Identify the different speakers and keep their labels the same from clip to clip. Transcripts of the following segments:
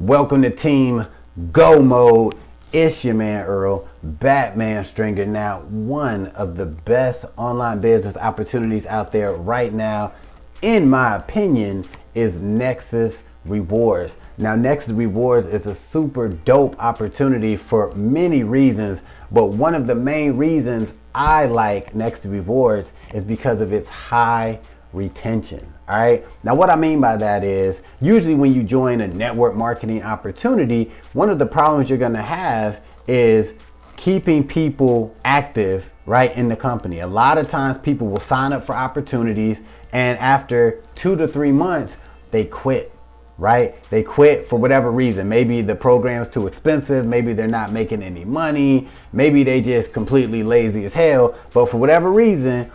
Speaker 1: Welcome to Team Go Mode. It's your man Earl, Batman Stringer. Now, one of the best online business opportunities out there right now, in my opinion, is Nexus Rewards. Now, Nexus Rewards is a super dope opportunity for many reasons, but one of the main reasons I like Nexus Rewards is because of its high retention. All right. Now, what I mean by that is usually when you join a network marketing opportunity, one of the problems you're going to have is keeping people active right in the company. A lot of times people will sign up for opportunities and after 2 to 3 months, they quit. Right? They quit for whatever reason. Maybe the program's too expensive. Maybe they're not making any money. Maybe they just completely lazy as hell. But for whatever reason,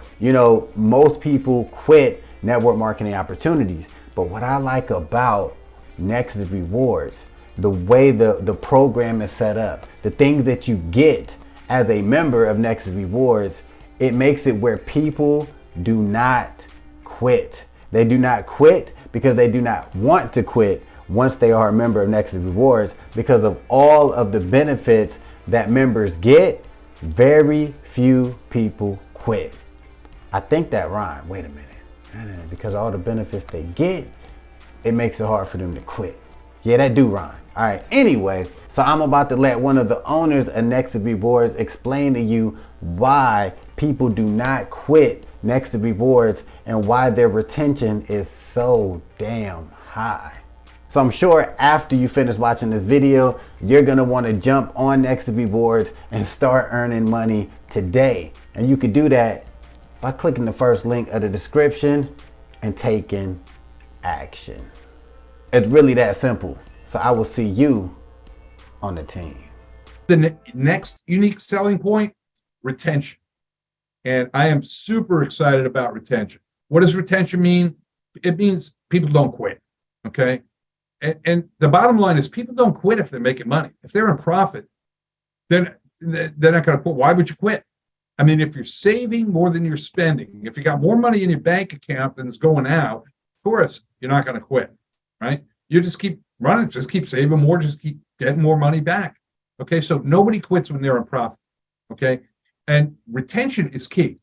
Speaker 1: most people quit network marketing opportunities. But what I like about Nexus Rewards, the way the program is set up, the things that you get as a member of Nexus Rewards, it makes it where people do not quit. They do not quit because they do not want to quit once they are a member of Nexus Rewards because of all of the benefits that members get. Very few people quit. I think that rhymed. Wait a minute. Because all the benefits they get, it makes it hard for them to quit. Yeah, that do rhyme. All right. Anyway, so I'm about to let one of the owners of Nexus Rewards explain to you why people do not quit Nexus Rewards and why their retention is so damn high. So I'm sure after you finish watching this video, you're going to want to jump on Nexus Rewards and start earning money today. And you can do that by clicking the first link of the description and taking action. It's really that simple. So I will see you on the team.
Speaker 2: The next unique selling point, retention. And I am super excited about retention. What does retention mean? It means people don't quit, okay? And the bottom line is people don't quit if they're making money. If they're in profit, then they're not going to quit. Why would you quit? I mean, if you're saving more than you're spending, if you got more money in your bank account than is going out, of course, you're not going to quit, right? You just keep running, just keep saving more, just keep getting more money back. Okay, so nobody quits when they're in profit, okay? And retention is key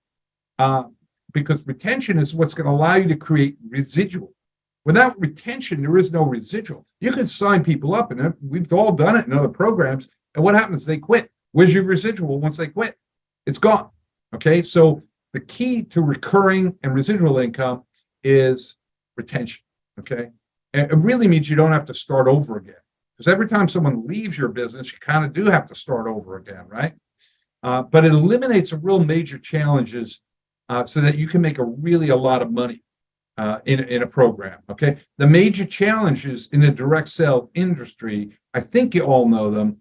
Speaker 2: because retention is what's going to allow you to create residual. Without retention, there is no residual. You can sign people up, and we've all done it in other programs, and what happens? They quit. Where's your residual once they quit? It's gone, okay? So the key to recurring and residual income is retention, okay? And it really means you don't have to start over again. Because every time someone leaves your business, you kind of do have to start over again, right? But it eliminates a real major challenges so that you can make a lot of money in a program, okay? The major challenges in the direct sell industry, I think you all know them,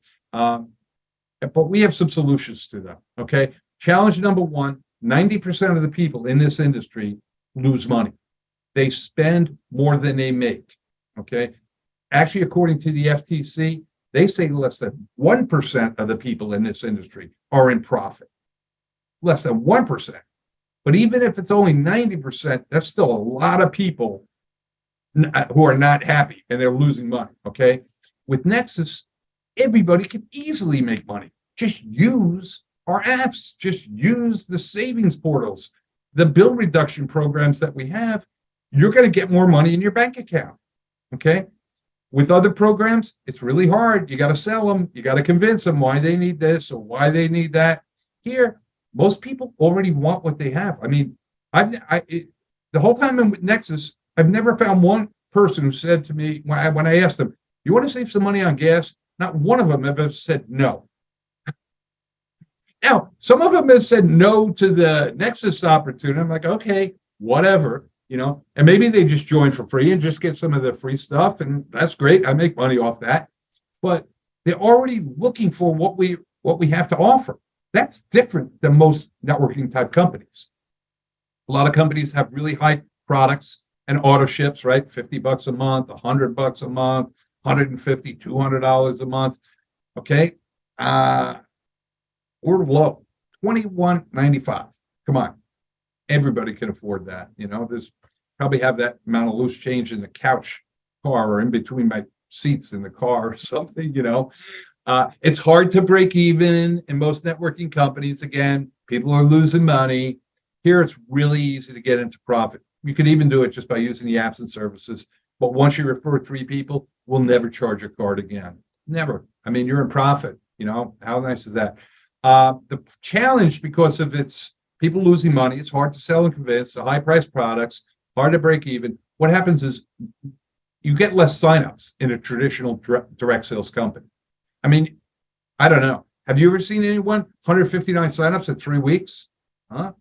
Speaker 2: but we have some solutions to them, okay? Challenge number one, 90% of the people in this industry lose money. They spend more than they make, okay? Actually, according to the FTC, they say less than 1% of the people in this industry are in profit. Less than 1%. But even if it's only 90%, that's still a lot of people who are not happy and they're losing money, okay? With Nexus, everybody can easily make money. Just use our apps. Just use the savings portals, the bill reduction programs that we have. You're going to get more money in your bank account, okay? With other programs, it's really hard. You got to sell them. You got to convince them why they need this or why they need that. Here, most people already want what they have. I mean, the whole time I'm with Nexus, I've never found one person who said to me when I asked them, "You want to save some money on gas?" Not one of them ever said no. Now, some of them have said no to the Nexus opportunity. I'm like, okay, whatever. And maybe they just join for free and just get some of the free stuff, and that's great. I make money off that. But they're already looking for what we have to offer. That's different than most networking type companies. A lot of companies have really high products and auto ships, right? $50 a month, $100 a month, $150, $200 a month. Okay, we're low, $21.95. Come on. Everybody can afford that. There's probably have that amount of loose change in the couch car or in between my seats in the car or something, you know. It's hard to break even in most networking companies. Again, people are losing money. Here, it's really easy to get into profit. You could even do it just by using the apps and services. But once you refer 3 people, we'll never charge your card again. Never. I mean, you're in profit. You know, how nice is that? The challenge, because of its people losing money, it's hard to sell and convince, the high priced products, hard to break even. What happens is you get less signups in a traditional direct sales company. I mean, I don't know. Have you ever seen anyone 159 signups in 3 weeks? Huh?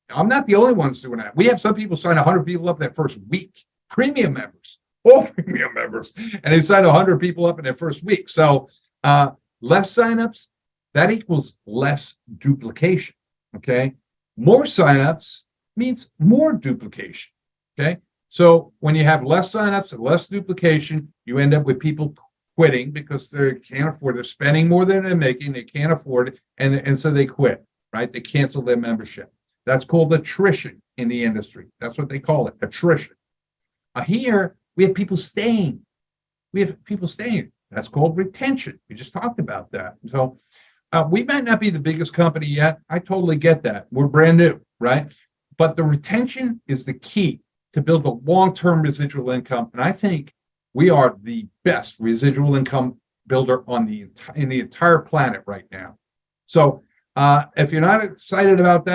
Speaker 2: I'm not the only ones doing that. We have some people sign 100 people up that first week, premium members, all premium members, and they sign 100 people up in their first week. So less signups, that equals less duplication. Okay. More signups means more duplication. Okay. So when you have less signups and less duplication, you end up with people quitting because they can't afford. They're spending more than they're making. They can't afford it, and so they quit. Right? They cancel their membership. That's called attrition in the industry. That's what they call it, attrition. Here we have people staying. That's called retention. We just talked about that. So we might not be the biggest company yet. I totally get that. We're brand new, right? But the retention is the key to build a long-term residual income. And I think we are the best residual income builder in the entire planet right now. So if you're not excited about that,